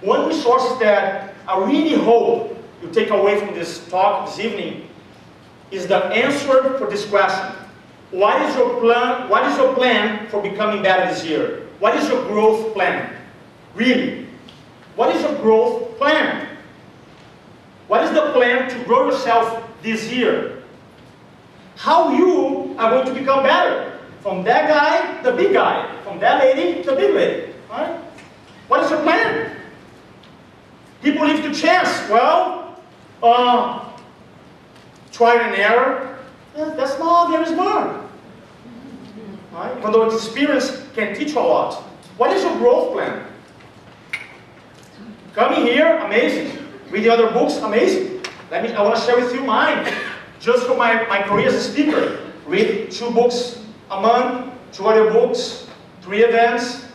One resource that I really hope you take away from this talk this evening is the answer for this question. What is your plan? What is your plan for becoming better this year? What is your growth plan? Really? What is your growth plan? What is the plan to grow yourself this year? How you are going to become better? From that guy, the big guy. From that lady, the big lady. Right? What is your plan? People leave to chance. Well, trial and error. That's not very smart. Right? Even though experience can teach you a lot. What is your growth plan? Coming here, amazing. Reading other books, amazing. I want to share with you mine. Just for my career as a speaker. Read 2 books a month, 2 other books, 3 events.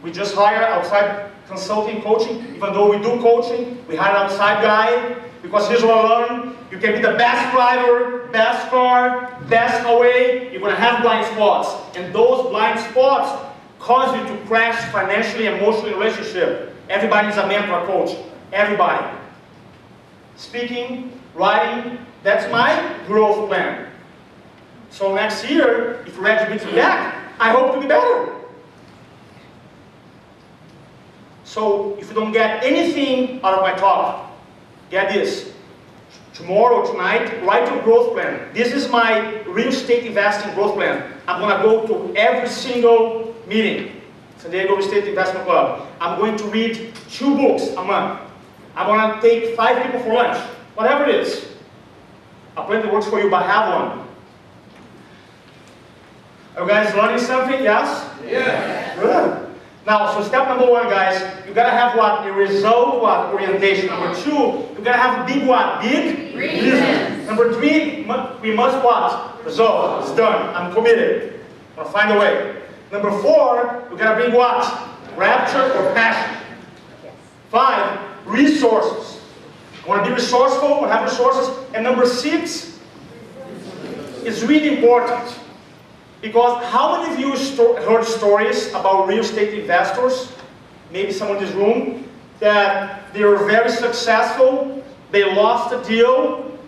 We just hire outside consulting, coaching. Even though we do coaching, we hire an outside guy. Because here's what I learned. You can be the best driver, best car, best away. You're going to have blind spots. And those blind spots cause you to crash financially, emotionally, in relationship. Everybody is a mentor, coach. Everybody. Speaking, writing, that's my growth plan. So next year, if Reggie brings me back, I hope to be better. So if you don't get anything out of my talk, get this. Tomorrow, tonight, write your growth plan. This is my real estate investing growth plan. I'm going to go to every single meeting. San Diego Real Estate Investment Club. I'm going to read 2 books a month. I'm going to take 5 people for lunch. Whatever it is. A plan that works for you, but have one. Are you guys learning something? Yes? Yeah. Good. Now, so step number 1, guys, you gotta have what? A result what? Orientation. Number 2, you gotta have a big what? Big reason. Number 3, we must what? Result. It's done. I'm committed. I'm gonna find a way. Number 4, you gotta bring what? Rapture or passion. 5, resources. I wanna be resourceful, I wanna have resources. And number 6 is really important. Because how many of you heard stories about real estate investors, maybe someone in this room, that they were very successful, they lost a deal,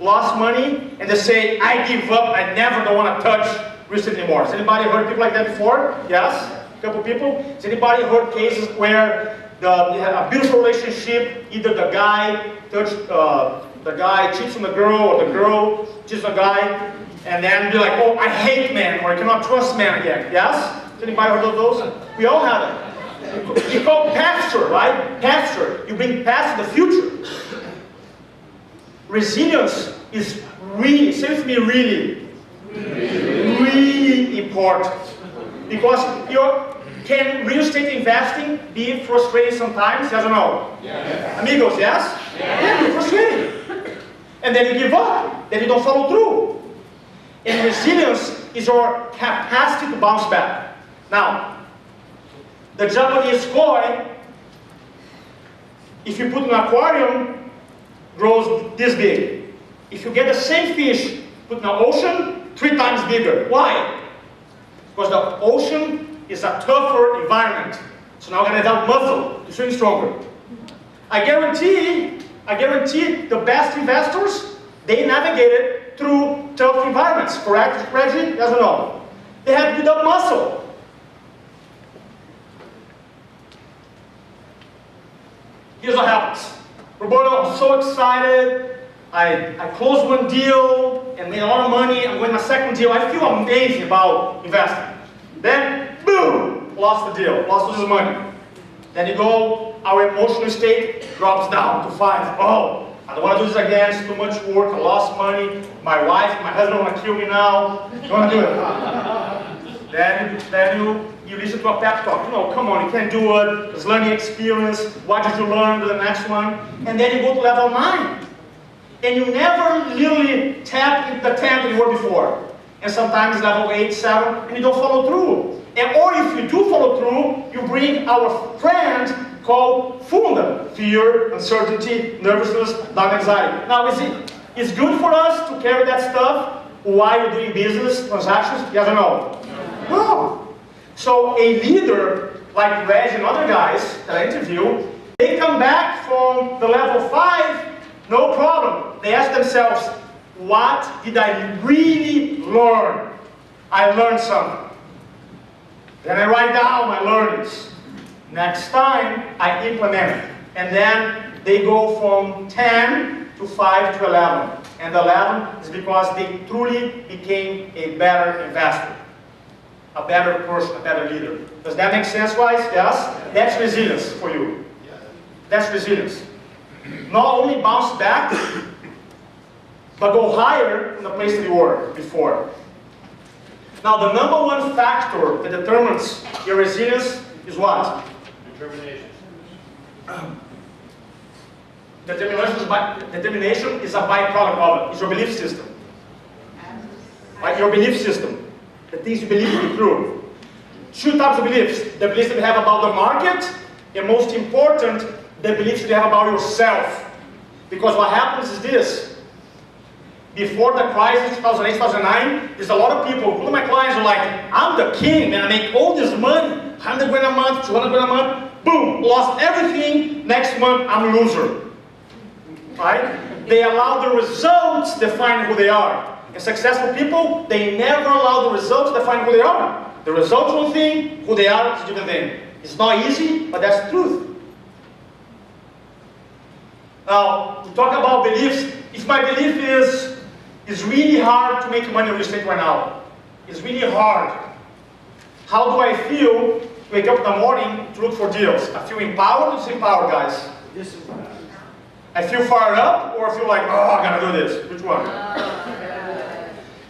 lost money, and they say, I give up, I never don't want to touch real estate anymore. Has anybody heard people like that before? Yes? A couple people? Has anybody heard cases where they had a beautiful relationship, either the guy cheats on the girl, or the girl cheats on the guy, and then be like, oh, I hate men, or I cannot trust men again. Yes? Has anybody heard of those? We all have it. It's called pasture, right? Pasture. You bring past to the future. Resilience is really, say with me, really important. Because can real estate investing be frustrating sometimes? Yes or no? Yes. Amigos, yes? Yeah, it's frustrating. And then you give up. Then you don't follow through. And resilience is your capacity to bounce back. Now, the Japanese koi, if you put in an aquarium, grows this big. If you get the same fish, put in an ocean, 3 times bigger. Why? Because the ocean is a tougher environment. So now I'm going to develop muscle to swim stronger. I guarantee the best investors, they navigated through tough environments, correct, Reggie? Yes or no? They had to build up muscle. Here's what happens. Roberto, I'm so excited. I closed 1 deal and made a lot of money. I'm going to my 2nd deal. I feel amazing about investing. Then, boom, lost the deal, lost all this money. Then you go, our emotional state drops down to 5. Oh, I don't want to do this again, it's too much work, I lost money, my wife, my husband want to kill me now, don't want to do it. Then you listen to a pep talk, come on, you can do it, there's learning experience, what did you learn to the next one? And then you go to level 9. And you never literally tap into the 10 that you were before. And sometimes level 8, 7, and you don't follow through. Or if you do follow through, you bring our friend called Funda, fear, uncertainty, nervousness, dark anxiety. Now, it's good for us to carry that stuff while you're doing business transactions? Yes or no? No. So a leader like Reg and other guys that I interview, They come back from the level 5, no problem. They ask themselves, what did I really learn? I learned something. Then I write down my learnings. Next time, I implement it. And then they go from 10 to 5 to 11. And 11 is because they truly became a better investor, a better person, a better leader. Does that make sense, guys? Yes? That's resilience for you. That's resilience. Not only bounce back, but go higher from the place that you were before. Now, the number one factor that determines your resilience is what? Determination. Determination is a byproduct of it. It's your belief system. Right? Your belief system. The things you believe to be true. Two types of beliefs. The beliefs that you have about the market, and most important, the beliefs that you have about yourself. Because what happens is this. Before the crisis, 2008, 2009, there's a lot of people, one of my clients are like, I'm the king, man, I make all this money, 100 grand a month, 200 grand a month, boom, lost everything, next month, I'm a loser. Right? They allow the results define who they are. And successful people, they never allow the results define who they are. The results one thing, who they are is a different thing. It's not easy, but that's the truth. Now, to talk about beliefs, if my belief is, it's really hard to make money in real estate right now. It's really hard. How do I feel to wake up in the morning to look for deals? I feel empowered or disempowered, guys? Disempowered. I feel fired up or I feel like, oh, I gotta do this? Which one?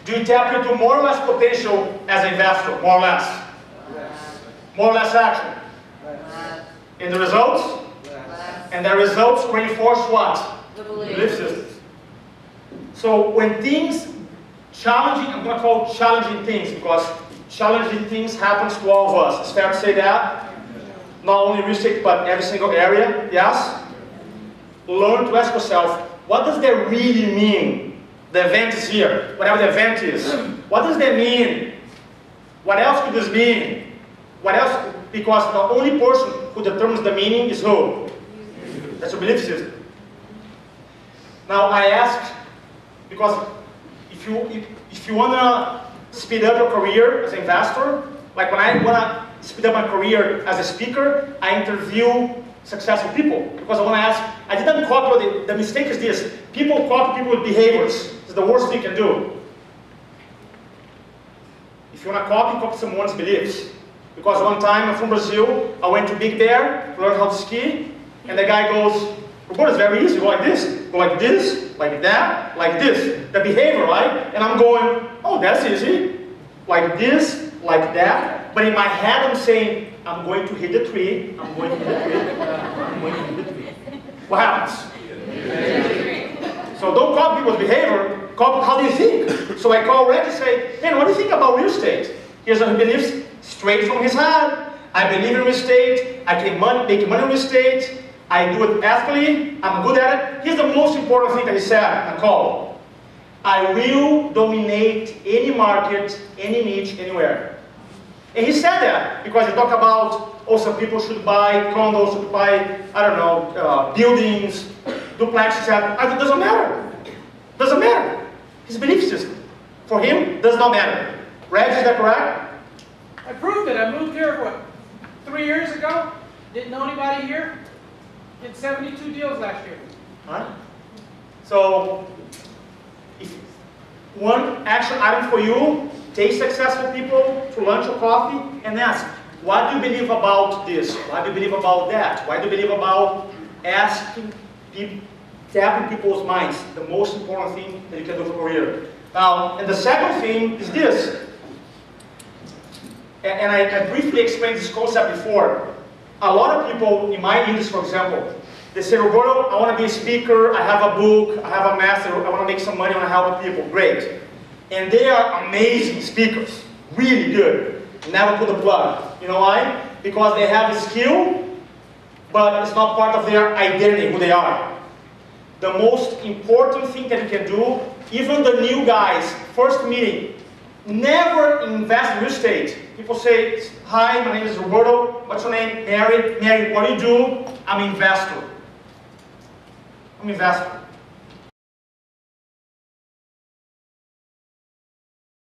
Do you tap into more or less potential as an investor? More or less? Yes. More or less action? Yes. In the results? Yes. And the results reinforce what? The belief. Belief systems. So when things challenging, I'm going to call challenging things because challenging things happens to all of us. It's fair to say that? Not only real estate, but every single area, yes? Learn to ask yourself, what does that really mean? The event is here, whatever the event is. What does that mean? What else could this mean? What else? Because the only person who determines the meaning is who? That's your belief system. Now I ask, because if you want to speed up your career as an investor, like when I want to speed up my career as a speaker, I interview successful people. Because I want to ask, I didn't copy, the mistake is this, people copy people with behaviors. It's the worst thing you can do. If you want to copy someone's beliefs. Because one time, I'm from Brazil, I went to Big Bear to learn how to ski, and the guy goes, Roberto, it's very easy, go like this, like that, like this. The behavior, right? And I'm going, oh, that's easy. Like this, like that. But in my head, I'm saying, I'm going to hit the tree, I'm going to hit the tree, I'm going to hit the tree. What happens? So don't copy people's behavior, copy how they think. So I call Red and say, man, what do you think about real estate? Here's what he believes, straight from his head. I believe in real estate, I can make money in real estate, I do it ethically, I'm good at it. Here's the most important thing that he said on the call. I will dominate any market, any niche, anywhere. And he said that because he talked about, oh, some people should buy condos, should buy, I don't know, buildings, duplexes. It doesn't matter. Doesn't matter. His belief system, for him, does not matter. Reg, is that correct? I proved it. I moved here, what, 3 years ago? Didn't know anybody here. Did 72 deals last year. Right? So, if one action item for you, take successful people to lunch or coffee and ask, what do you believe about this? What do you believe about that? What do you believe about asking people, tapping people's minds? The most important thing that you can do for career. Now, and the second thing is this. And I briefly explained this concept before. A lot of people in my industry, for example, they say, Roberto, I want to be a speaker, I have a book, I have a master, I want to make some money, I want to help people. Great. And they are amazing speakers, really good. Never pull the plug. You know why? Because they have a skill, but it's not part of their identity, who they are. The most important thing that you can do, even the new guys, first meeting, never invest in real estate. People say, hi, my name is Roberto. What's your name? Mary. Mary, what do you do? I'm an investor. I'm an investor.